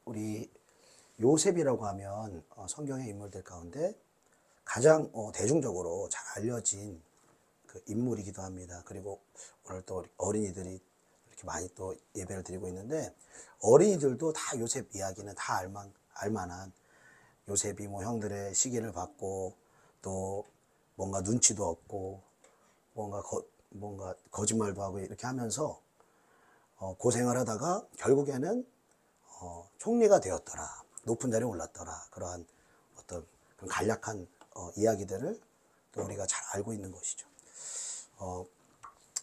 우리 요셉이라고 하면 성경의 인물들 가운데 가장 대중적으로 잘 알려진 그 인물이기도 합니다. 그리고 오늘 또 어린이들이 이렇게 많이 또 예배를 드리고 있는데, 어린이들도 다 요셉 이야기는 다 알만한, 요셉이 뭐 형들의 시기를 받고 또 뭔가 눈치도 없고 뭔가 거짓말도 하고 이렇게 하면서 고생을 하다가 결국에는 총리가 되었더라, 높은 자리에 올랐더라, 그러한 어떤 그런 간략한 이야기들을 또 우리가 잘 알고 있는 것이죠.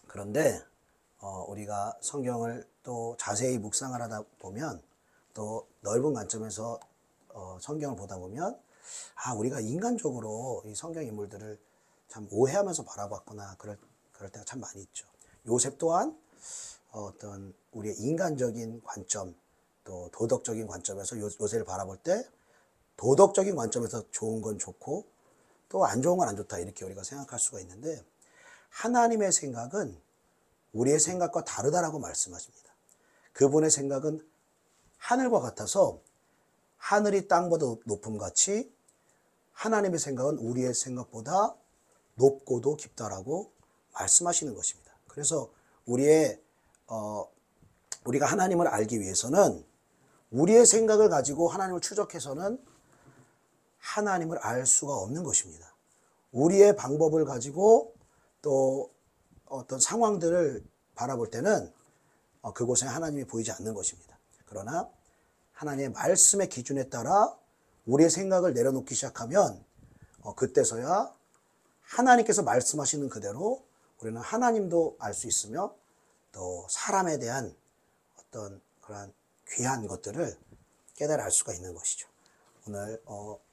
그런데 우리가 성경을 또 자세히 묵상을 하다 보면, 또 넓은 관점에서 성경을 보다 보면, 우리가 인간적으로 이 성경 인물들을 참 오해하면서 바라봤구나, 그럴 때가 참 많이 있죠. 요셉 또한 어떤 우리의 인간적인 관점, 또 도덕적인 관점에서 요셉을 바라볼 때, 도덕적인 관점에서 좋은 건 좋고 또 안 좋은 건 안 좋다, 이렇게 우리가 생각할 수가 있는데, 하나님의 생각은 우리의 생각과 다르다라고 말씀하십니다. 그분의 생각은 하늘과 같아서 하늘이 땅보다 높음 같이 하나님의 생각은 우리의 생각보다 높고도 깊다라고 말씀하시는 것입니다. 그래서 우리가 하나님을 알기 위해서는 우리의 생각을 가지고 하나님을 추적해서는 하나님을 알 수가 없는 것입니다. 우리의 방법을 가지고 또 어떤 상황들을 바라볼 때는 그곳에 하나님이 보이지 않는 것입니다. 그러나 하나님의 말씀의 기준에 따라 우리의 생각을 내려놓기 시작하면 그때서야 하나님께서 말씀하시는 그대로 우리는 하나님도 알 수 있으며, 또 사람에 대한 어떤 그러한 귀한 것들을 깨달아 알 수가 있는 것이죠. 오늘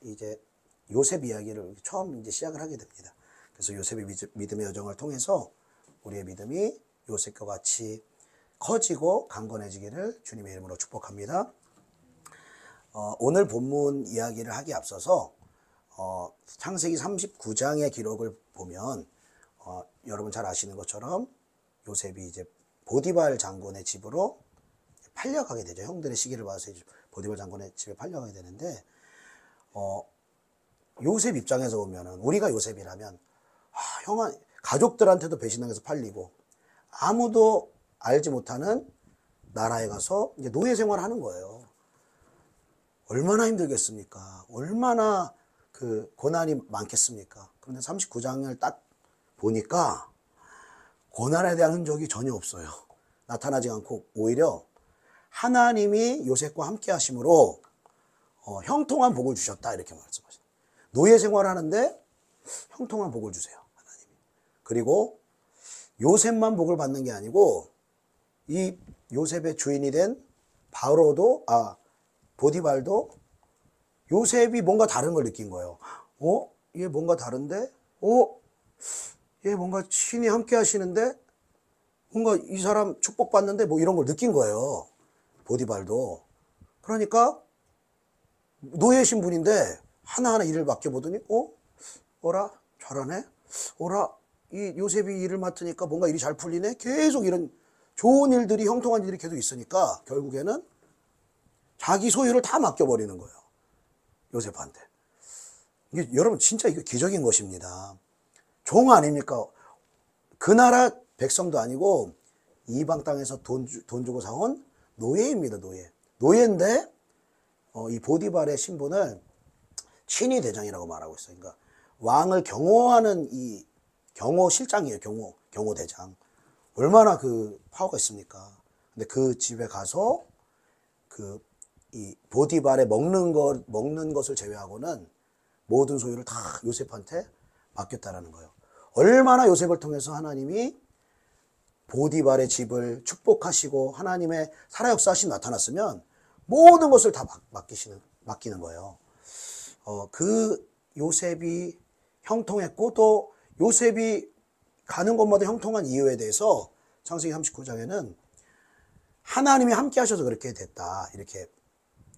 이제 요셉 이야기를 처음 이제 시작을 하게 됩니다. 그래서 요셉의 믿음의 여정을 통해서 우리의 믿음이 요셉과 같이 커지고 강건해지기를 주님의 이름으로 축복합니다. 오늘 본문 이야기를 하기에 앞서서 창세기 39장의 기록을 보면 여러분 잘 아시는 것처럼 요셉이 이제 보디발 장군의 집으로 팔려가게 되죠. 형들의 시기를 봐서 보디발 장군의 집에 팔려가게 되는데, 요셉 입장에서 보면은, 우리가 요셉이라면 형아, 가족들한테도 배신당해서 팔리고 아무도 알지 못하는 나라에 가서 이제 노예 생활을 하는 거예요. 얼마나 힘들겠습니까? 얼마나 그 고난이 많겠습니까? 그런데 39장을 딱 보니까 고난에 대한 흔적이 전혀 없어요. 나타나지 않고 오히려 하나님이 요셉과 함께 하심으로 형통한 복을 주셨다, 이렇게 말씀하십니다. 노예 생활하는데 형통한 복을 주세요, 하나님이. 그리고 요셉만 복을 받는 게 아니고 이 요셉의 주인이 된 보디발도 요셉이 뭔가 다른 걸 느낀 거예요. 얘 뭔가 다른데? 얘 뭔가 신이 함께 하시는데? 뭔가 이 사람 축복받는데? 뭐 이런 걸 느낀 거예요, 보디발도. 그러니까 노예신 분인데 하나하나 일을 맡겨보더니 어라 잘하네, 이 요셉이 일을 맡으니까 뭔가 일이 잘 풀리네, 계속 이런 좋은 일들이, 형통한 일이 계속 있으니까 결국에는 자기 소유를 다 맡겨버리는 거예요, 요셉한테. 이게 여러분 진짜 이거 기적인 것입니다. 종 아닙니까? 그 나라 백성도 아니고 이방 땅에서 돈 주고 사온 노예입니다. 노예인데 이 보디발의 신분을 친위 대장이라고 말하고 있어요. 그러니까 왕을 경호하는 이 경호실장이에요. 경호대장. 얼마나 그 파워가 있습니까? 근데 그 집에 가서 이 보디발의 먹는 것을 제외하고는 모든 소유를 다 요셉한테 맡겼다라는 거예요. 얼마나 요셉을 통해서 하나님이 보디발의 집을 축복하시고 하나님의 살아 역사하심이 나타났으면 모든 것을 다 맡기는 거예요. 그 요셉이 형통했고, 또 요셉이 가는 곳마다 형통한 이유에 대해서 창세기 39장에는 하나님이 함께 하셔서 그렇게 됐다, 이렇게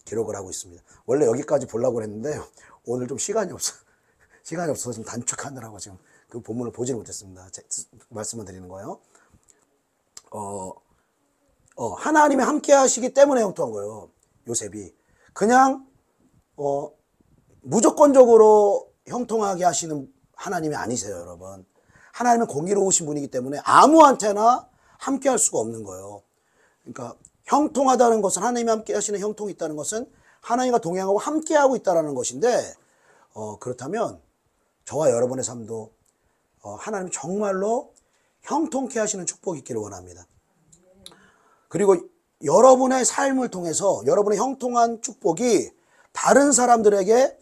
기록을 하고 있습니다. 원래 여기까지 보려고 했는데 오늘 좀 시간이 없어서 좀 단축하느라고 지금 그 본문을 보지를 못했습니다. 말씀을 드리는 거예요. 하나님이 함께 하시기 때문에 형통한 거예요, 요셉이. 그냥 무조건적으로 형통하게 하시는 하나님이 아니세요, 여러분. 하나님은 공의로우신 분이기 때문에 아무한테나 함께 할 수가 없는 거예요. 그러니까 형통하다는 것은, 하나님이 함께 하시는 형통이 있다는 것은 하나님과 동행하고 함께하고 있다는 것인데, 그렇다면 저와 여러분의 삶도 하나님 정말로 형통케 하시는 축복이 있기를 원합니다. 그리고 여러분의 삶을 통해서 여러분의 형통한 축복이 다른 사람들에게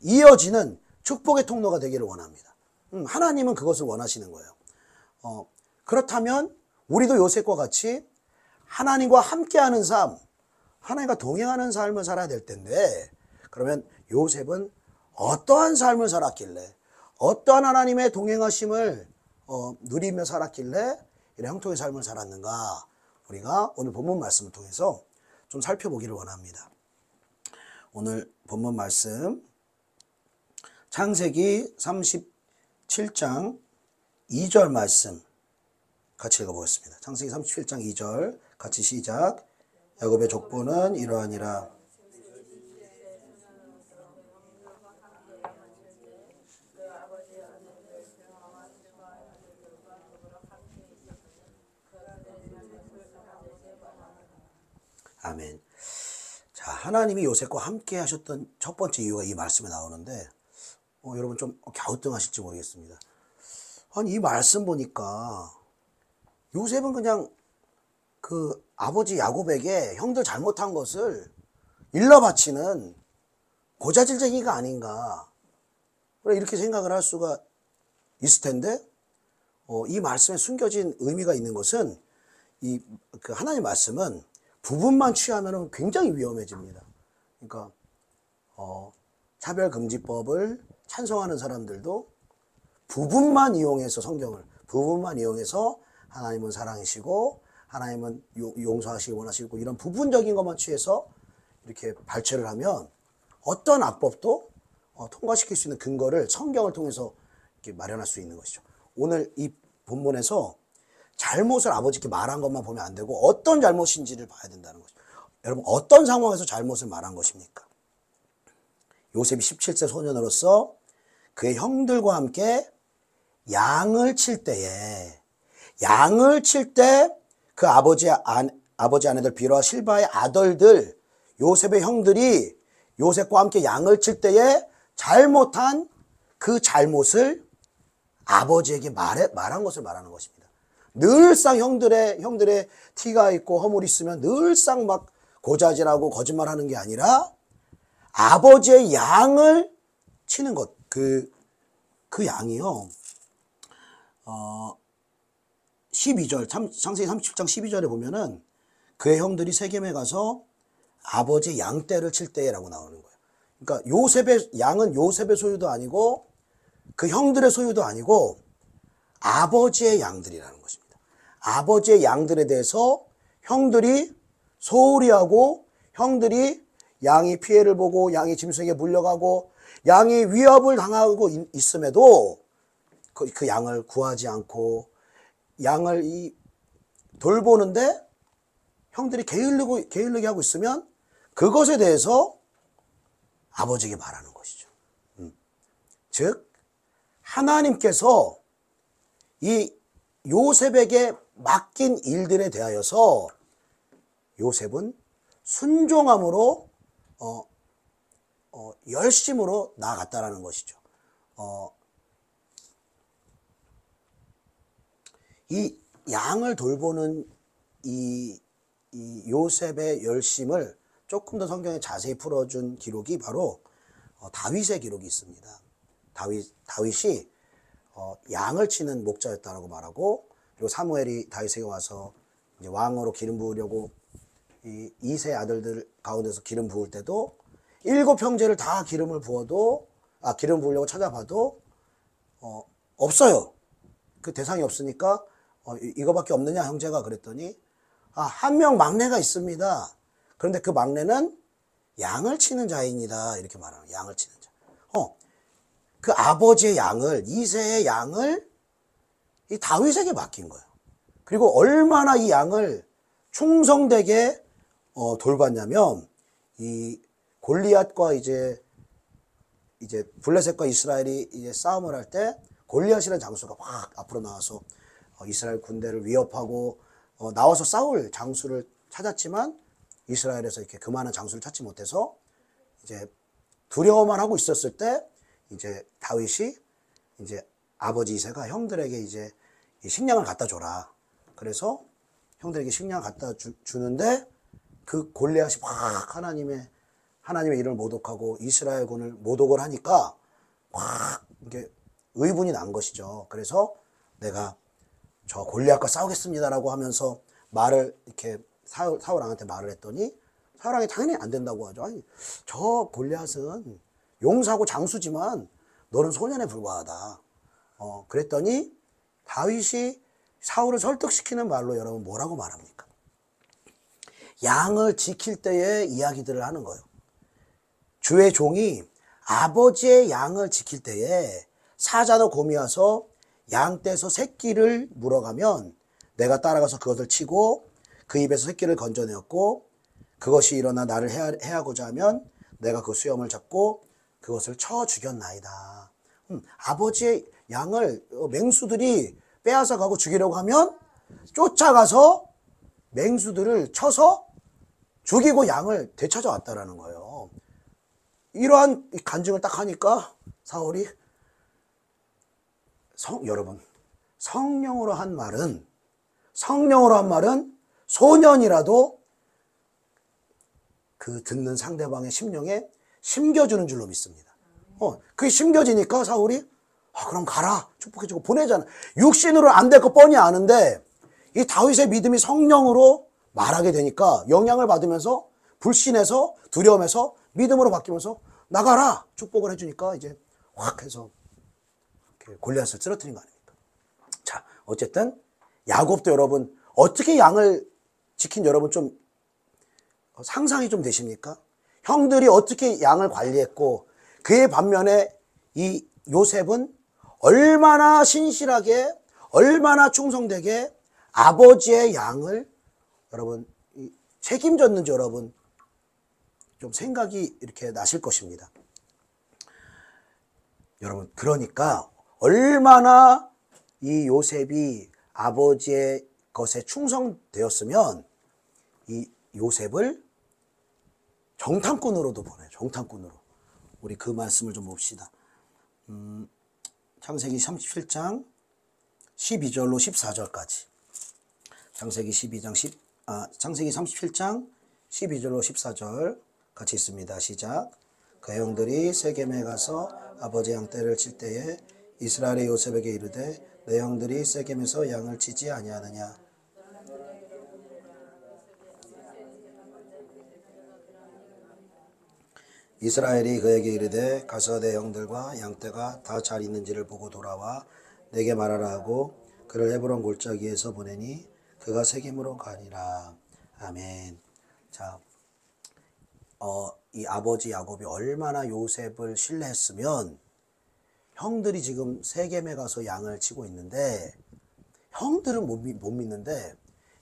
이어지는 축복의 통로가 되기를 원합니다. 하나님은 그것을 원하시는 거예요. 그렇다면 우리도 요셉과 같이 하나님과 함께하는 삶, 하나님과 동행하는 삶을 살아야 될 텐데, 그러면 요셉은 어떠한 삶을 살았길래, 어떠한 하나님의 동행하심을 누리며 살았길래 이런 형통의 삶을 살았는가, 우리가 오늘 본문 말씀을 통해서 좀 살펴보기를 원합니다. 오늘 본문 말씀 창세기 37장 2절 말씀 같이 읽어보겠습니다. 창세기 37장 2절 같이 시작. 야곱의 족보는 이러하니라. 아멘. 자, 하나님이 요셉과 함께 하셨던 첫 번째 이유가 이 말씀에 나오는데, 여러분 좀 갸우뚱하실지 모르겠습니다. 아니, 이 말씀 보니까 요셉은 그냥 그 아버지 야곱에게 형들 잘못한 것을 일러 바치는 고자질쟁이가 아닌가, 이렇게 생각을 할 수가 있을 텐데, 이 말씀에 숨겨진 의미가 있는 것은, 그 하나님 말씀은 부분만 취하면 굉장히 위험해집니다. 그러니까 차별금지법을 찬성하는 사람들도 부분만 이용해서, 성경을 부분만 이용해서 하나님은 사랑이시고 하나님은 용서하시기 원하시고, 이런 부분적인 것만 취해서 이렇게 발췌를 하면 어떤 악법도 통과시킬 수 있는 근거를 성경을 통해서 이렇게 마련할 수 있는 것이죠. 오늘 이 본문에서 잘못을 아버지께 말한 것만 보면 안 되고 어떤 잘못인지를 봐야 된다는 것이죠. 여러분, 어떤 상황에서 잘못을 말한 것입니까? 요셉이 17세 소년으로서 그의 형들과 함께 양을 칠 때에, 그 아버지 아내들 비라와 실바의 아들들, 요셉의 형들이 요셉과 함께 양을 칠 때에 잘못한 그 잘못을 아버지에게 말한 것을 말하는 것입니다. 늘상 형들의 티가 있고 허물이 있으면 늘상 막 고자질하고 거짓말하는 게 아니라 아버지의 양을 치는 것. 그 양이요. 12절, 창세기 37장 12절에 보면은 그의 형들이 세겜에 가서 아버지 양떼를 칠 때라고 나오는 거예요. 그러니까 요셉의 양은 요셉의 소유도 아니고 그 형들의 소유도 아니고 아버지의 양들이라는 것입니다. 아버지의 양들에 대해서 형들이 소홀히 하고, 형들이 양이 피해를 보고 양이 짐승에게 물려가고 양이 위협을 당하고 있음에도 그 양을 구하지 않고 양을 돌보는데 형들이 게을르게 하고 있으면 그것에 대해서 아버지에게 말하는 것이죠. 즉 하나님께서 이 요셉에게 맡긴 일들에 대하여서 요셉은 순종함으로 열심으로 나아갔다라는 것이죠. 이 양을 돌보는 이 요셉의 열심을 조금 더 성경에 자세히 풀어준 기록이 바로 다윗의 기록이 있습니다. 다윗이 양을 치는 목자였다고 말하고, 그리고 사무엘이 다윗에게 와서 이제 왕으로 기름 부으려고 이 이세 아들들 가운데서 기름 부을 때도 7형제를 다 기름 부으려고 찾아봐도 없어요. 그 대상이 없으니까 이거밖에 없느냐 형제가, 그랬더니 한 명 막내가 있습니다. 그런데 그 막내는 양을 치는 자입니다. 이렇게 말하는, 양을 치는 자. 그 아버지의 양을, 이세의 양을 이 다윗에게 맡긴 거예요. 그리고 얼마나 이 양을 충성되게 돌봤냐면 이 골리앗과 이제 블레셋과 이스라엘이 이제 싸움을 할 때 골리앗이라는 장수가 막 앞으로 나와서 이스라엘 군대를 위협하고 나와서 싸울 장수를 찾았지만 이스라엘에서 이렇게 그만한 장수를 찾지 못해서 이제 두려워만 하고 있었을 때 이제 다윗이 이제 아버지 이새가 형들에게 이제 식량을 갖다 줘라. 그래서 형들에게 식량을 갖다 주는데 그 골리앗이 막 하나님의 이름을 모독하고 이스라엘군을 모독을 하니까 막 이게 의분이 난 것이죠. 그래서 내가 저 골리앗과 싸우겠습니다라고 하면서 말을 이렇게 사울 왕한테 말을 했더니 사울 왕이 당연히 안 된다고 하죠. 아니, 저 골리앗은 용사고 장수지만 너는 소년에 불과하다. 그랬더니 다윗이 사울을 설득시키는 말로 여러분 뭐라고 말합니까? 양을 지킬 때의 이야기들을 하는 거예요. 주의 종이 아버지의 양을 지킬 때에 사자나 곰이 와서 양 떼서 새끼를 물어가면 내가 따라가서 그것을 치고 그 입에서 새끼를 건져내었고 그것이 일어나 나를 해하고자 하면 내가 그 수염을 잡고 그것을 쳐 죽였나이다. 아버지의 양을 맹수들이 빼앗아 가고 죽이려고 하면 쫓아가서 맹수들을 쳐서 죽이고 양을 되찾아왔다라는 거예요. 이러한 간증을 딱 하니까 사울이 여러분 성령으로 한 말은 소년이라도 그 듣는 상대방의 심령에 심겨주는 줄로 믿습니다. 그게 심겨지니까 사울이 그럼 가라 축복해주고 보내잖아. 육신으로 안 될 거 뻔히 아는데 이 다윗의 믿음이 성령으로 말하게 되니까 영향을 받으면서 불신해서 두려움에서 믿음으로 바뀌면서 나가라 축복을 해주니까 이제 확 해서 골리앗을 쓰러뜨린 거 아닙니까? 자, 어쨌든 야곱도 여러분 어떻게 양을 지킨 여러분 좀 상상이 좀 되십니까? 형들이 어떻게 양을 관리했고 그의 반면에 이 요셉은 얼마나 신실하게 얼마나 충성되게 아버지의 양을 여러분 책임졌는지 여러분 좀 생각이 이렇게 나실 것입니다. 여러분 그러니까 얼마나 이 요셉이 아버지의 것에 충성되었으면 이 요셉을 정탐꾼으로도 보내요. 정탐꾼으로. 우리 그 말씀을 좀 봅시다. 창세기 37장 12절로 14절까지. 창세기 37장 12절로 14절 같이 있습니다. 시작. 그 형들이 세겜에 가서 아버지 양 떼를 칠 때에 이스라엘의 요셉에게 이르되 내 형들이 세겜에서 양을 치지 아니하느냐. 이스라엘이 그에게 이르되 가서 내 형들과 양떼가 다 잘 있는지를 보고 돌아와 내게 말하라 하고 그를 헤브론 골짜기에서 보내니 그가 세겜으로 가니라. 아멘. 자, 이 아버지 야곱이 얼마나 요셉을 신뢰했으면 형들이 지금 세겜에 가서 양을 치고 있는데 형들은 못 믿는데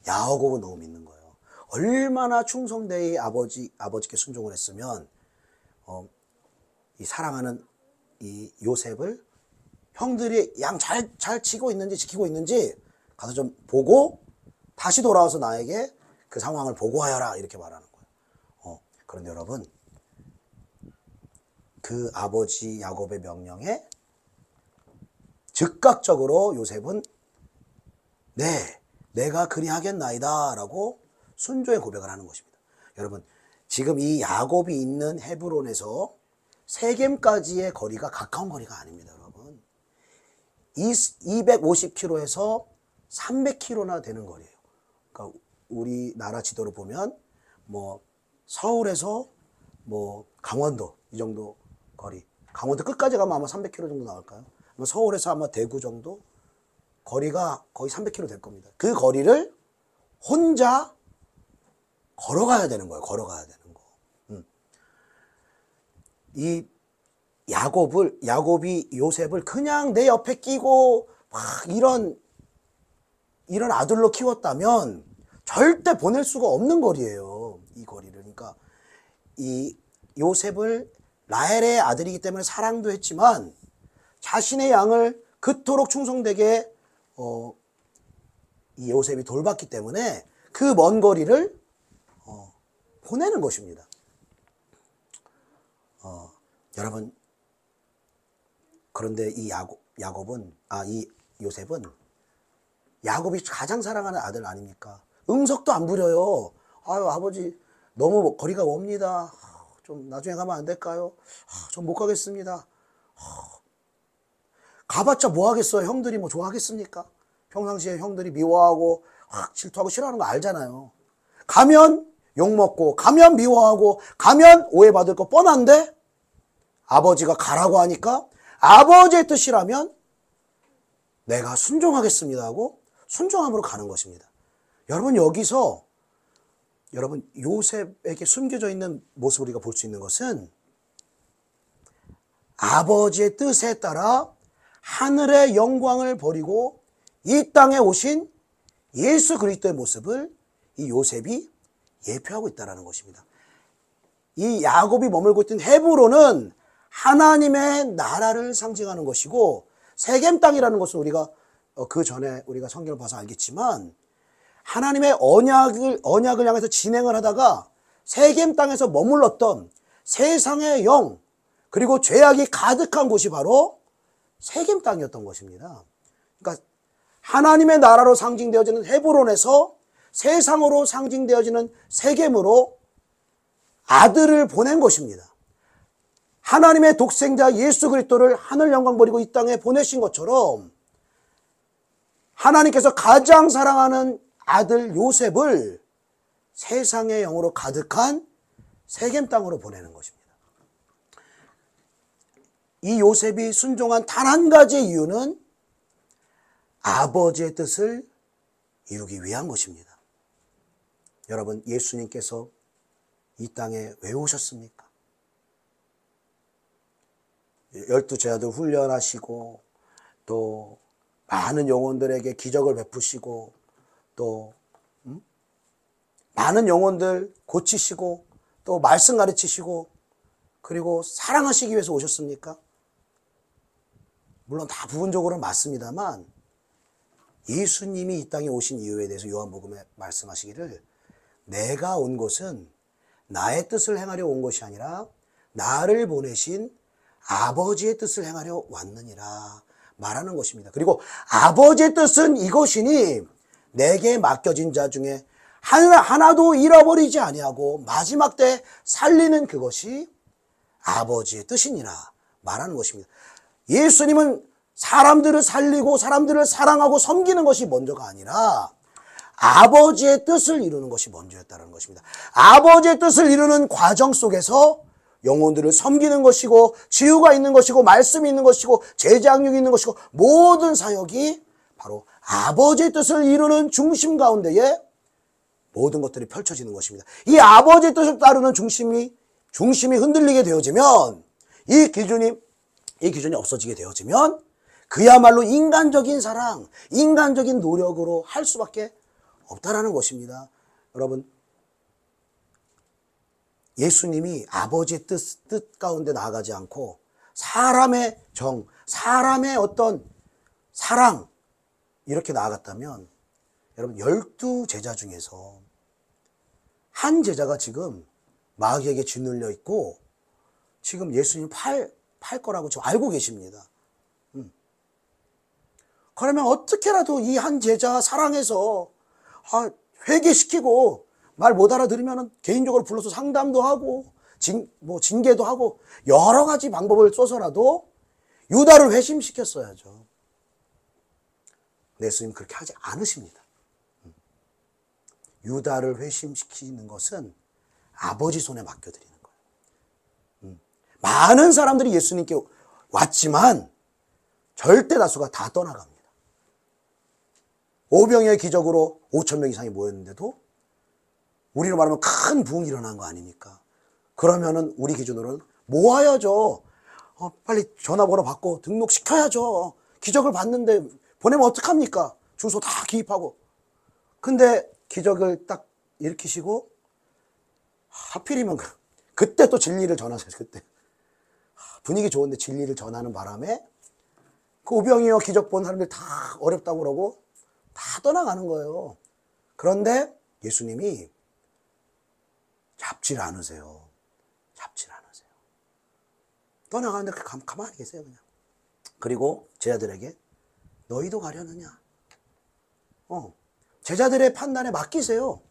야곱은 너무 믿는 거예요. 얼마나 충성되이 아버지께 순종을 했으면 이 사랑하는 이 요셉을 형들이 양 잘 치고 있는지 지키고 있는지 가서 좀 보고 다시 돌아와서 나에게 그 상황을 보고하여라 이렇게 말하는 거예요. 그런데 여러분 그 아버지 야곱의 명령에 즉각적으로 요셉은 내가 그리하겠나이다 라고 순종의 고백을 하는 것입니다. 여러분 지금 이 야곱이 있는 헤브론에서 세겜까지의 거리가 가까운 거리가 아닙니다. 여러분 250km에서 300km나 되는 거리예요. 그러니까 우리나라 지도를 보면 뭐 서울에서 뭐 강원도 이 정도 거리, 강원도 끝까지 가면 아마 300km 정도 나올까요? 서울에서 아마 대구 정도 거리가 거의 300km 될 겁니다. 그 거리를 혼자 걸어가야 되는 거예요. 걸어가야 되는 거. 이 야곱이 요셉을 그냥 내 옆에 끼고 막 이런 아들로 키웠다면 절대 보낼 수가 없는 거리예요. 이 거리를. 그러니까 이 요셉을 라헬의 아들이기 때문에 사랑도 했지만 자신의 양을 그토록 충성되게 이 요셉이 돌봤기 때문에 그 먼 거리를 보내는 것입니다. 여러분, 그런데 이 이 요셉은 야곱이 가장 사랑하는 아들 아닙니까? 응석도 안 부려요. 아유, 아버지 너무 거리가 멉니다. 좀 나중에 가면 안 될까요? 전 못 가겠습니다. 가봤자 뭐 하겠어요? 형들이 뭐 좋아하겠습니까? 평상시에 형들이 미워하고 질투하고 싫어하는 거 알잖아요. 가면 욕먹고, 가면 미워하고, 가면 오해받을 거 뻔한데 아버지가 가라고 하니까 아버지의 뜻이라면 내가 순종하겠습니다 하고 순종함으로 가는 것입니다. 여러분, 여기서 여러분 요셉에게 숨겨져 있는 모습을 우리가 볼 수 있는 것은 아버지의 뜻에 따라 하늘의 영광을 버리고 이 땅에 오신 예수 그리스도의 모습을 이 요셉이 예표하고 있다는 것입니다. 이 야곱이 머물고 있던 헤브론은 하나님의 나라를 상징하는 것이고, 세겜 땅이라는 것은 우리가 그 전에 우리가 성경을 봐서 알겠지만 하나님의 언약을 향해서 진행을 하다가 세겜 땅에서 머물렀던 세상의 영, 그리고 죄악이 가득한 곳이 바로 세겜 땅이었던 것입니다. 그러니까 하나님의 나라로 상징되어지는 헤브론에서 세상으로 상징되어지는 세겜으로 아들을 보낸 것입니다. 하나님의 독생자 예수 그리스도를 하늘 영광 버리고 이 땅에 보내신 것처럼 하나님께서 가장 사랑하는 아들 요셉을 세상의 영으로 가득한 세겜 땅으로 보내는 것입니다. 이 요셉이 순종한 단 한 가지의 이유는 아버지의 뜻을 이루기 위한 것입니다. 여러분, 예수님께서 이 땅에 왜 오셨습니까? 12 제자들 훈련하시고 또 많은 영혼들에게 기적을 베푸시고 또 많은 영혼들 고치시고 또 말씀 가르치시고 그리고 사랑하시기 위해서 오셨습니까? 물론 다 부분적으로는 맞습니다만 예수님이 이 땅에 오신 이유에 대해서 요한복음에 말씀하시기를 내가 온 것은 나의 뜻을 행하려 온 것이 아니라 나를 보내신 아버지의 뜻을 행하려 왔느니라 말하는 것입니다. 그리고 아버지의 뜻은 이것이니 내게 맡겨진 자 중에 하나도 잃어버리지 아니하고 마지막 때 살리는 그것이 아버지의 뜻이니라 말하는 것입니다. 예수님은 사람들을 살리고 사람들을 사랑하고 섬기는 것이 먼저가 아니라 아버지의 뜻을 이루는 것이 먼저였다는 것입니다. 아버지의 뜻을 이루는 과정 속에서 영혼들을 섬기는 것이고 지혜가 있는 것이고 말씀이 있는 것이고 제자력이 있는 것이고 모든 사역이 바로 아버지의 뜻을 이루는 중심 가운데에 모든 것들이 펼쳐지는 것입니다. 이 아버지의 뜻을 따르는 중심이 흔들리게 되어지면 이 기준이 없어지게 되어지면 그야말로 인간적인 사랑, 인간적인 노력으로 할 수밖에 없다라는 것입니다. 여러분, 예수님이 아버지의 뜻 가운데 나아가지 않고 사람의 정, 사람의 어떤 사랑 이렇게 나아갔다면 여러분 12 제자 중에서 한 제자가 지금 마귀에게 짓눌려 있고 지금 예수님 팔 거라고 지금 알고 계십니다. 그러면 어떻게라도 이 한 제자 사랑해서 회개시키고 말 못 알아들으면 개인적으로 불러서 상담도 하고 징계도 하고 여러 가지 방법을 써서라도 유다를 회심시켰어야죠. 예수님 그렇게 하지 않으십니다. 유다를 회심시키는 것은 아버지 손에 맡겨드리는 거예요. 많은 사람들이 예수님께 왔지만 절대 다수가 다 떠나갑니다. 오병이의 기적으로 5,000명 이상이 모였는데도 우리로 말하면 큰 부흥이 일어난 거 아닙니까? 그러면은 우리 기준으로는 모아야죠. 빨리 전화번호 받고 등록시켜야죠. 기적을 봤는데 보내면 어떡합니까? 주소 다 기입하고. 근데 기적을 딱 일으키시고 하필이면 그때 또 진리를 전하세요. 그때 분위기 좋은데 진리를 전하는 바람에 그 오병이어 기적 본 사람들 다 어렵다고 그러고 다 떠나가는 거예요. 그런데 예수님이 잡질 않으세요. 잡질 않으세요. 떠나가는데 가만히 계세요, 그냥. 그리고 제자들에게 너희도 가려느냐? 제자들의 판단에 맡기세요.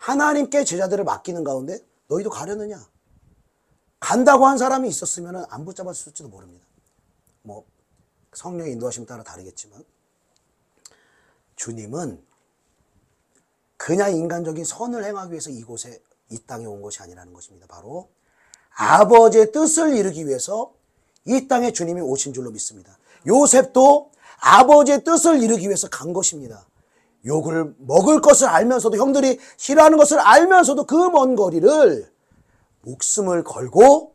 하나님께 제자들을 맡기는 가운데 너희도 가려느냐? 간다고 한 사람이 있었으면 안 붙잡았을지도 모릅니다. 뭐 성령의 인도하심에 따라 다르겠지만 주님은 그냥 인간적인 선을 행하기 위해서 이곳에 이 땅에 온 것이 아니라는 것입니다. 바로 아버지의 뜻을 이루기 위해서 이 땅에 주님이 오신 줄로 믿습니다. 요셉도 아버지의 뜻을 이루기 위해서 간 것입니다. 욕을 먹을 것을 알면서도, 형들이 싫어하는 것을 알면서도 그 먼 거리를 목숨을 걸고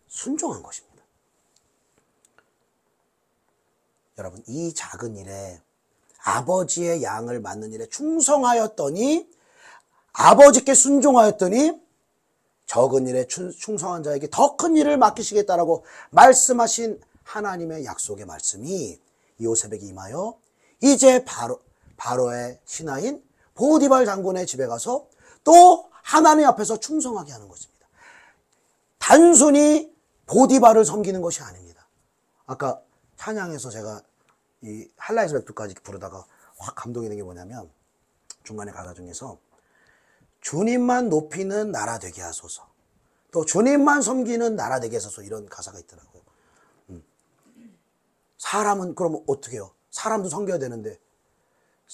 순종한 것입니다. 여러분, 이 작은 일에 아버지의 양을 맡는 일에 충성하였더니, 아버지께 순종하였더니 적은 일에 충성한 자에게 더 큰 일을 맡기시겠다라고 말씀하신 하나님의 약속의 말씀이 요셉에게 임하여 이제 바로의 신하인 보디발 장군의 집에 가서 또 하나님 앞에서 충성하게 하는 것입니다. 단순히 보디발을 섬기는 것이 아닙니다. 아까 찬양에서 제가 이 할라에서 백두까지 부르다가 확 감동이 된 게 뭐냐면, 중간에 가사 중에서 주님만 높이는 나라 되게 하소서, 또 주님만 섬기는 나라 되게 하소서, 이런 가사가 있더라고요. 사람은 그럼 어떻게 해요? 사람도 섬겨야 되는데,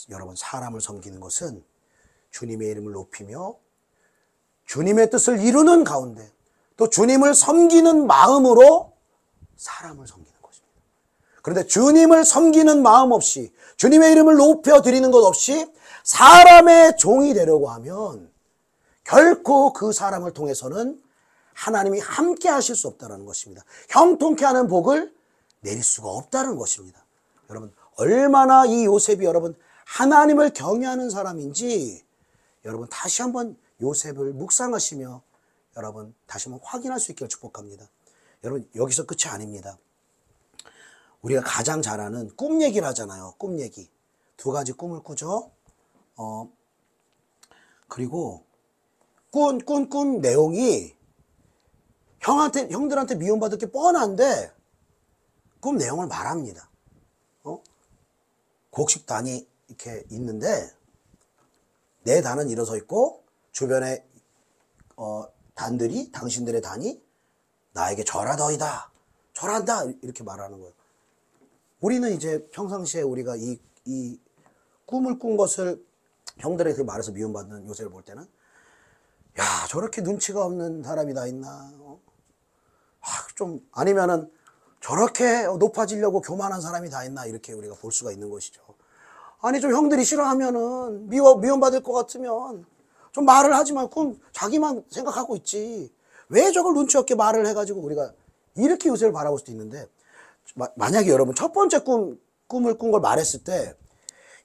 여러분, 사람을 섬기는 것은 주님의 이름을 높이며 주님의 뜻을 이루는 가운데 또 주님을 섬기는 마음으로 사람을 섬기는 것입니다. 그런데 주님을 섬기는 마음 없이, 주님의 이름을 높여드리는 것 없이 사람의 종이 되려고 하면 결코 그 사람을 통해서는 하나님이 함께 하실 수 없다는 것입니다. 형통케 하는 복을 내릴 수가 없다는 것입니다. 여러분, 얼마나 이 요셉이 여러분 하나님을 경외하는 사람인지 여러분 다시 한번 요셉을 묵상하시며 여러분 다시 한번 확인할 수 있기를 축복합니다. 여러분, 여기서 끝이 아닙니다. 우리가 가장 잘 아는 꿈 얘기를 하잖아요. 꿈 얘기. 두 가지 꿈을 꾸죠. 그리고 꾼 내용이 형들한테 미움받을 게 뻔한데 꿈 내용을 말합니다. 곡식단이 이렇게 있는데 내 단은 일어서 있고 주변에 단들이, 당신들의 단이 나에게 절하더이다, 절한다, 이렇게 말하는 거예요. 우리는 이제 평상시에 우리가 이 꿈을 꾼 것을 형들에게 말해서 미움받는 요셉을 볼 때는, 야, 저렇게 눈치가 없는 사람이 다 있나? 좀 아니면은 저렇게 높아지려고 교만한 사람이 다 있나? 이렇게 우리가 볼 수가 있는 것이죠. 아니, 좀 형들이 싫어하면은 미움받을 것 같으면 좀 말을 하지 말고 자기만 생각하고 있지. 왜 저걸 눈치 없게 말을 해가지고 우리가 이렇게 요셉을 바라볼 수도 있는데, 만약에 여러분 첫 번째 꿈을 꾼 걸 말했을 때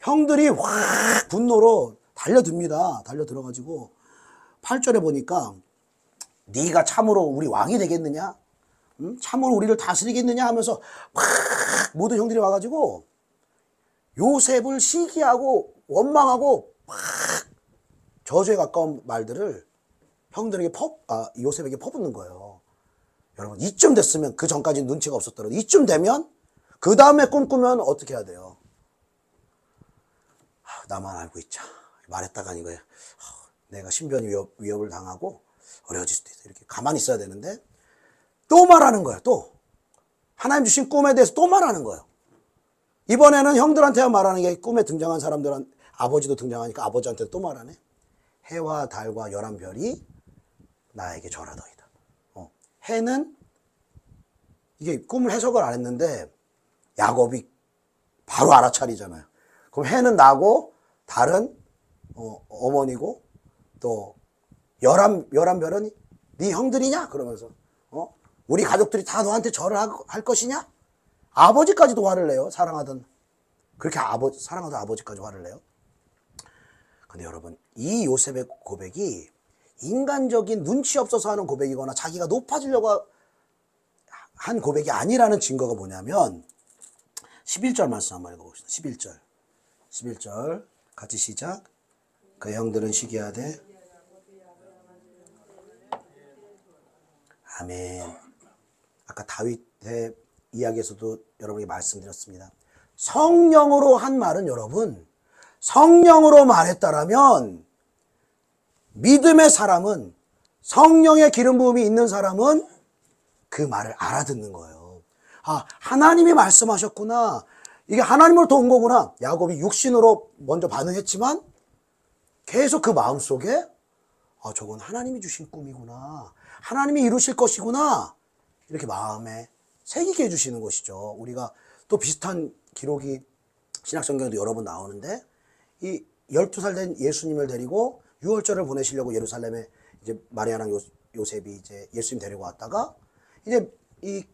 형들이 확 분노로 달려듭니다. 달려들어가지고 8절에 보니까 네가 참으로 우리 왕이 되겠느냐? 참으로 우리를 다스리겠느냐? 하면서 확 모든 형들이 와가지고 요셉을 시기하고 원망하고 막 저주에 가까운 말들을 형들에게 요셉에게 퍼붓는 거예요. 여러분, 이쯤 됐으면, 그 전까지는 눈치가 없었더라도 이쯤 되면 그 다음에 꿈꾸면 어떻게 해야 돼요? 나만 알고 있자. 말했다가 이거예요. 내가 신변 위협을 당하고 어려워질 수도 있어. 이렇게 가만히 있어야 되는데 또 말하는 거예요. 또 하나님 주신 꿈에 대해서 또 말하는 거예요. 이번에는 형들한테 말하는 게, 꿈에 등장한 사람들은 아버지도 등장하니까 아버지한테 또 말하네. 해와 달과 11별이 나에게 절하더이다. 해는, 이게 꿈을 해석을 안 했는데 야곱이 바로 알아차리잖아요. 그럼 해는 나고 달은 어머니고, 또 11별은 네 형들이냐? 그러면서 우리 가족들이 다 너한테 절을 할 것이냐? 아버지까지도 화를 내요. 사랑하던 아버지까지 화를 내요. 근데 여러분, 이 요셉의 고백이 인간적인 눈치 없어서 하는 고백이거나 자기가 높아지려고 한 고백이 아니라는 증거가 뭐냐면 11절 말씀 한번 읽어봅시다. 11절 같이 시작. 그 형들은 시기하되 아멘. 아까 다윗의 이야기에서도 여러분에게 말씀드렸습니다. 성령으로 한 말은 여러분, 성령으로 말했다라면 믿음의 사람은, 성령의 기름 부음이 있는 사람은 그 말을 알아듣는 거예요. 아, 하나님이 말씀하셨구나. 이게 하나님으로부터 온 거구나. 야곱이 육신으로 먼저 반응했지만 계속 그 마음속에 아, 저건 하나님이 주신 꿈이구나. 하나님이 이루실 것이구나. 이렇게 마음에 새기게 해주시는 것이죠. 우리가 또 비슷한 기록이 신약성경에도 여러 번 나오는데 이 12살 된 예수님을 데리고 유월절을 보내시려고 예루살렘에 이제 마리아랑 요셉이 이제 예수님 데리고 왔다가 이제 이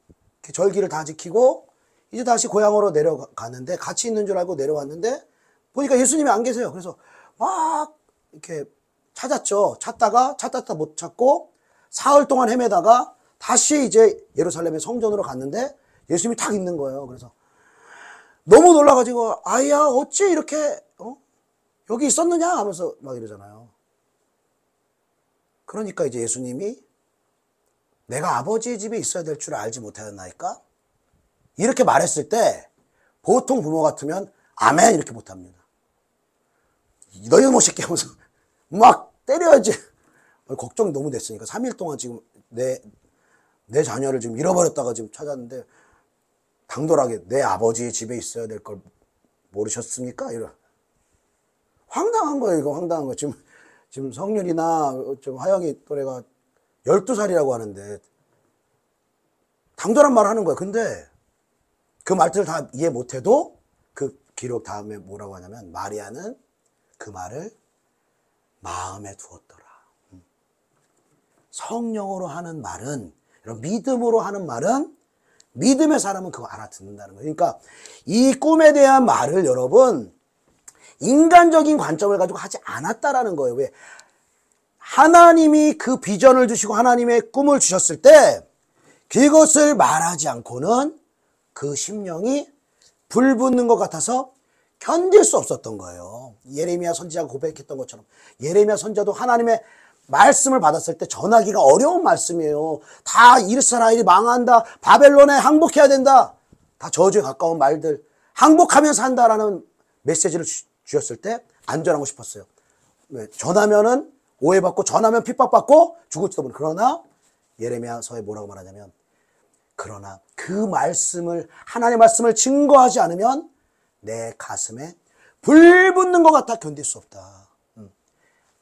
절기를 다 지키고 이제 다시 고향으로 내려가는데 같이 있는 줄 알고 내려왔는데 보니까 예수님이 안 계세요. 그래서 막 이렇게 찾았죠. 찾다가 못 찾고 사흘 동안 헤매다가 다시 이제 예루살렘의 성전으로 갔는데 예수님이 탁 있는 거예요. 그래서 너무 놀라가지고 아이야 어찌 이렇게 여기 있었느냐 하면서 막 이러잖아요. 그러니까 이제 예수님이 내가 아버지의 집에 있어야 될 줄 알지 못하였나이까? 이렇게 말했을 때 보통 부모 같으면 아멘 이렇게 못합니다. 너희 못 새끼 하면서 막 때려야지. 걱정이 너무 됐으니까 3일 동안 지금 내 자녀를 지금 잃어버렸다가 지금 찾았는데 당돌하게 내 아버지의 집에 있어야 될 걸 모르셨습니까? 이런 황당한 거예요. 이거 황당한 거. 지금 성률이나 좀 하영이 또래가 12살이라고 하는데 당돌한 말을 하는 거예요. 근데 그 말들을 다 이해 못해도 그 기록 다음에 뭐라고 하냐면 마리아는 그 말을 마음에 두었더라. 성령으로 하는 말은, 믿음으로 하는 말은 믿음의 사람은 그거 알아듣는다는 거예요. 그러니까 이 꿈에 대한 말을 여러분 인간적인 관점을 가지고 하지 않았다라는 거예요. 왜? 하나님이 그 비전을 주시고 하나님의 꿈을 주셨을 때 그것을 말하지 않고는 그 심령이 불붙는 것 같아서 견딜 수 없었던 거예요. 예레미야 선지자가 고백했던 것처럼 예레미야 선지자도 하나님의 말씀을 받았을 때 전하기가 어려운 말씀이에요. 다 이스라엘이 망한다. 바벨론에 항복해야 된다. 다 저주에 가까운 말들. 항복하면 산다라는 메시지를 주셨을 때 안전하고 싶었어요. 왜? 전하면은 오해받고 전하면 핍박받고 죽을지도 모르는. 그러나 예레미야서에 뭐라고 말하냐면 그러나 그 말씀을 하나님의 말씀을 증거하지 않으면 내 가슴에 불 붙는 것 같아 견딜 수 없다.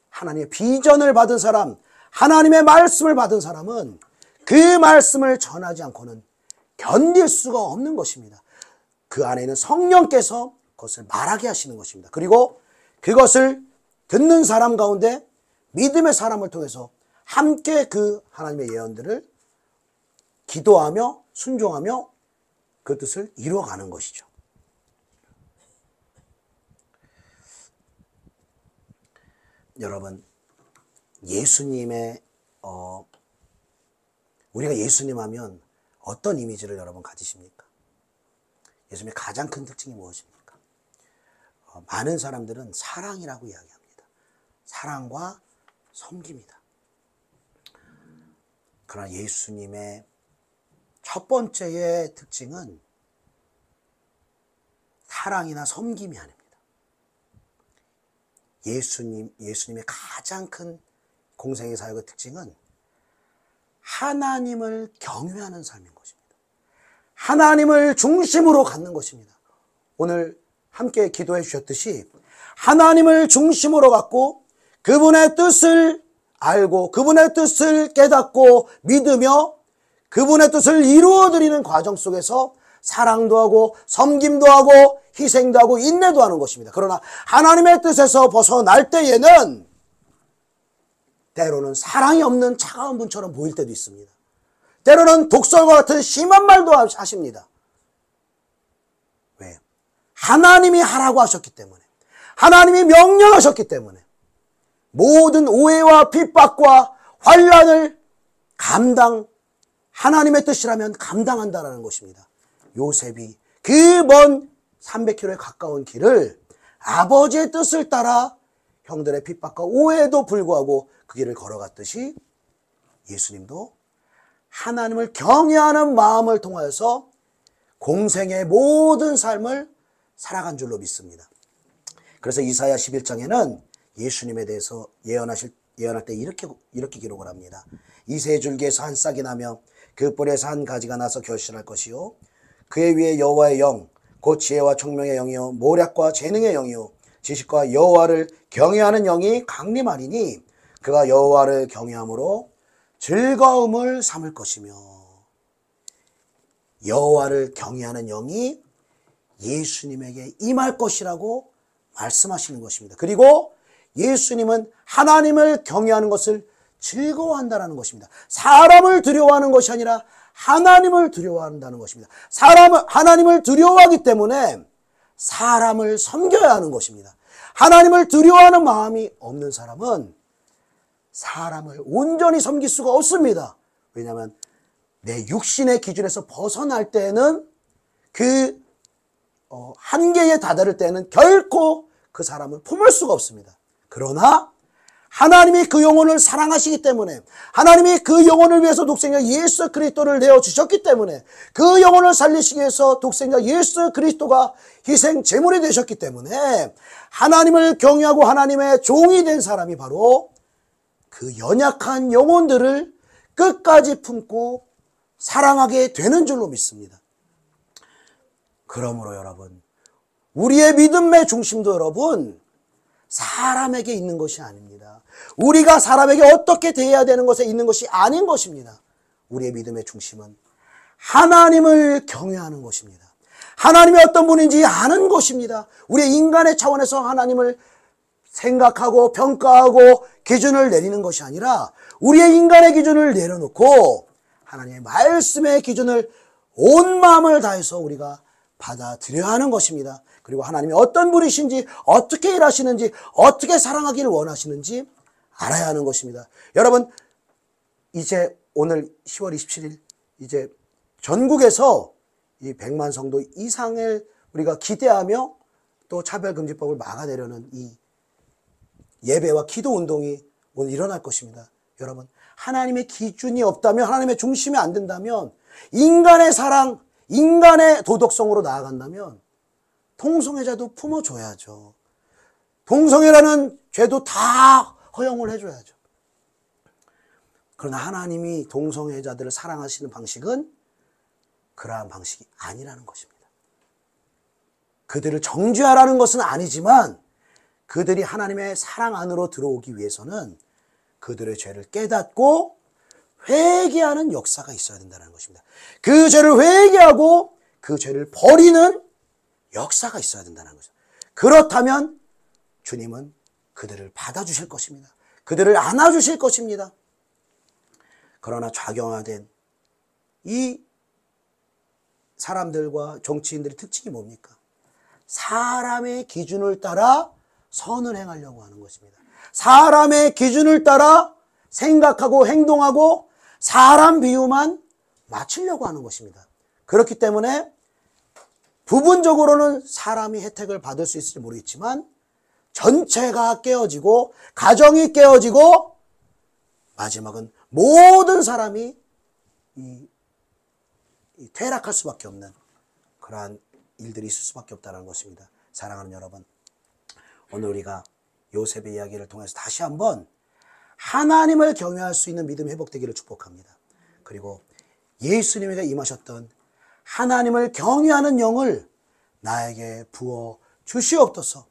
하나님의 비전을 받은 사람, 하나님의 말씀을 받은 사람은 그 말씀을 전하지 않고는 견딜 수가 없는 것입니다. 그 안에 있는 성령께서 그것을 말하게 하시는 것입니다. 그리고 그것을 듣는 사람 가운데 믿음의 사람을 통해서 함께 그 하나님의 예언들을 기도하며 순종하며 그 뜻을 이루어가는 것이죠. 여러분, 예수님의 우리가 예수님 하면 어떤 이미지를 여러분 가지십니까? 예수님의 가장 큰 특징이 무엇입니까? 많은 사람들은 사랑이라고 이야기합니다. 사랑과 섬깁니다. 그러나 예수님의 첫 번째의 특징은 사랑이나 섬김이 아닙니다. 예수님의 가장 큰 공생의 사역의 특징은 하나님을 경외하는 삶인 것입니다. 하나님을 중심으로 갖는 것입니다. 오늘 함께 기도해 주셨듯이 하나님을 중심으로 갖고 그분의 뜻을 알고 그분의 뜻을 깨닫고 믿으며 그분의 뜻을 이루어드리는 과정 속에서 사랑도 하고 섬김도 하고 희생도 하고 인내도 하는 것입니다. 그러나 하나님의 뜻에서 벗어날 때에는 때로는 사랑이 없는 차가운 분처럼 보일 때도 있습니다. 때로는 독설과 같은 심한 말도 하십니다. 왜? 하나님이 하라고 하셨기 때문에, 하나님이 명령하셨기 때문에 모든 오해와 핍박과 환난을 하나님의 뜻이라면 감당한다라는 것입니다. 요셉이 그 먼 300km에 가까운 길을 아버지의 뜻을 따라 형들의 핍박과 오해에도 불구하고 그 길을 걸어갔듯이 예수님도 하나님을 경외하는 마음을 통하여서 공생의 모든 삶을 살아간 줄로 믿습니다. 그래서 이사야 11장에는 예수님에 대해서 예언할 때 이렇게 기록을 합니다. 이새 줄기에서 한 싹이 나며 그 뿌리에서 한 가지가 나서 결실할 것이요 그의 위에 여호와의 영 곧 지혜와 총명의 영이요 모략과 재능의 영이요 지식과 여호와를 경외하는 영이 강림하리니 그가 여호와를 경외함으로 즐거움을 삼을 것이며. 여호와를 경외하는 영이 예수님에게 임할 것이라고 말씀하시는 것입니다. 그리고 예수님은 하나님을 경외하는 것을 즐거워한다는 것입니다. 사람을 두려워하는 것이 아니라 하나님을 두려워한다는 것입니다. 하나님을 두려워하기 때문에 사람을 섬겨야 하는 것입니다. 하나님을 두려워하는 마음이 없는 사람은 사람을 온전히 섬길 수가 없습니다. 왜냐하면 내 육신의 기준에서 벗어날 때에는 그 한계에 다다를 때는 결코 그 사람을 품을 수가 없습니다. 그러나 하나님이 그 영혼을 사랑하시기 때문에 하나님이 그 영혼을 위해서 독생자 예수 그리스도를 내어주셨기 때문에 그 영혼을 살리시기 위해서 독생자 예수 그리스도가 희생 제물이 되셨기 때문에 하나님을 경외하고 하나님의 종이 된 사람이 바로 그 연약한 영혼들을 끝까지 품고 사랑하게 되는 줄로 믿습니다. 그러므로 여러분, 우리의 믿음의 중심도 여러분 사람에게 있는 것이 아닙니다. 우리가 사람에게 어떻게 대해야 되는 것에 있는 것이 아닌 것입니다. 우리의 믿음의 중심은 하나님을 경외하는 것입니다. 하나님이 어떤 분인지 아는 것입니다. 우리의 인간의 차원에서 하나님을 생각하고 평가하고 기준을 내리는 것이 아니라 우리의 인간의 기준을 내려놓고 하나님의 말씀의 기준을 온 마음을 다해서 우리가 받아들여야 하는 것입니다. 그리고 하나님이 어떤 분이신지, 어떻게 일하시는지, 어떻게 사랑하기를 원하시는지 알아야 하는 것입니다. 여러분, 이제 오늘 10월 27일 이제 전국에서 이 100만 성도 이상을 우리가 기대하며 또 차별금지법을 막아내려는 이 예배와 기도 운동이 오늘 일어날 것입니다. 여러분, 하나님의 기준이 없다면, 하나님의 중심이 안 된다면, 인간의 사랑, 인간의 도덕성으로 나아간다면 동성애자도 품어줘야죠. 동성애라는 죄도 다 허용을 해줘야죠. 그러나 하나님이 동성애자들을 사랑하시는 방식은 그러한 방식이 아니라는 것입니다. 그들을 정죄하라는 것은 아니지만 그들이 하나님의 사랑 안으로 들어오기 위해서는 그들의 죄를 깨닫고 회개하는 역사가 있어야 된다는 것입니다. 그 죄를 회개하고 그 죄를 버리는 역사가 있어야 된다는 거죠. 그렇다면 주님은 그들을 받아주실 것입니다. 그들을 안아주실 것입니다. 그러나 좌경화된 이 사람들과 정치인들의 특징이 뭡니까? 사람의 기준을 따라 선을 행하려고 하는 것입니다. 사람의 기준을 따라 생각하고 행동하고 사람 비유만 맞추려고 하는 것입니다. 그렇기 때문에 부분적으로는 사람이 혜택을 받을 수 있을지 모르겠지만 전체가 깨어지고 가정이 깨어지고 마지막은 모든 사람이 퇴락할 수밖에 없는 그러한 일들이 있을 수밖에 없다는 것입니다. 사랑하는 여러분, 오늘 우리가 요셉의 이야기를 통해서 다시 한번 하나님을 경외할 수 있는 믿음이 회복되기를 축복합니다. 그리고 예수님에게 임하셨던 하나님을 경외하는 영을 나에게 부어 주시옵소서.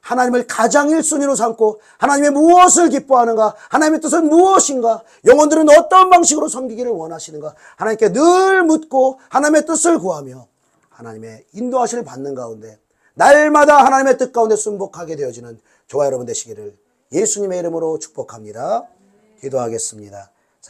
하나님을 가장 1순위로 삼고 하나님의 무엇을 기뻐하는가, 하나님의 뜻은 무엇인가, 영혼들은 어떤 방식으로 섬기기를 원하시는가 하나님께 늘 묻고 하나님의 뜻을 구하며 하나님의 인도하심을 받는 가운데 날마다 하나님의 뜻 가운데 순복하게 되어지는 저와 여러분 되시기를 예수님의 이름으로 축복합니다. 기도하겠습니다.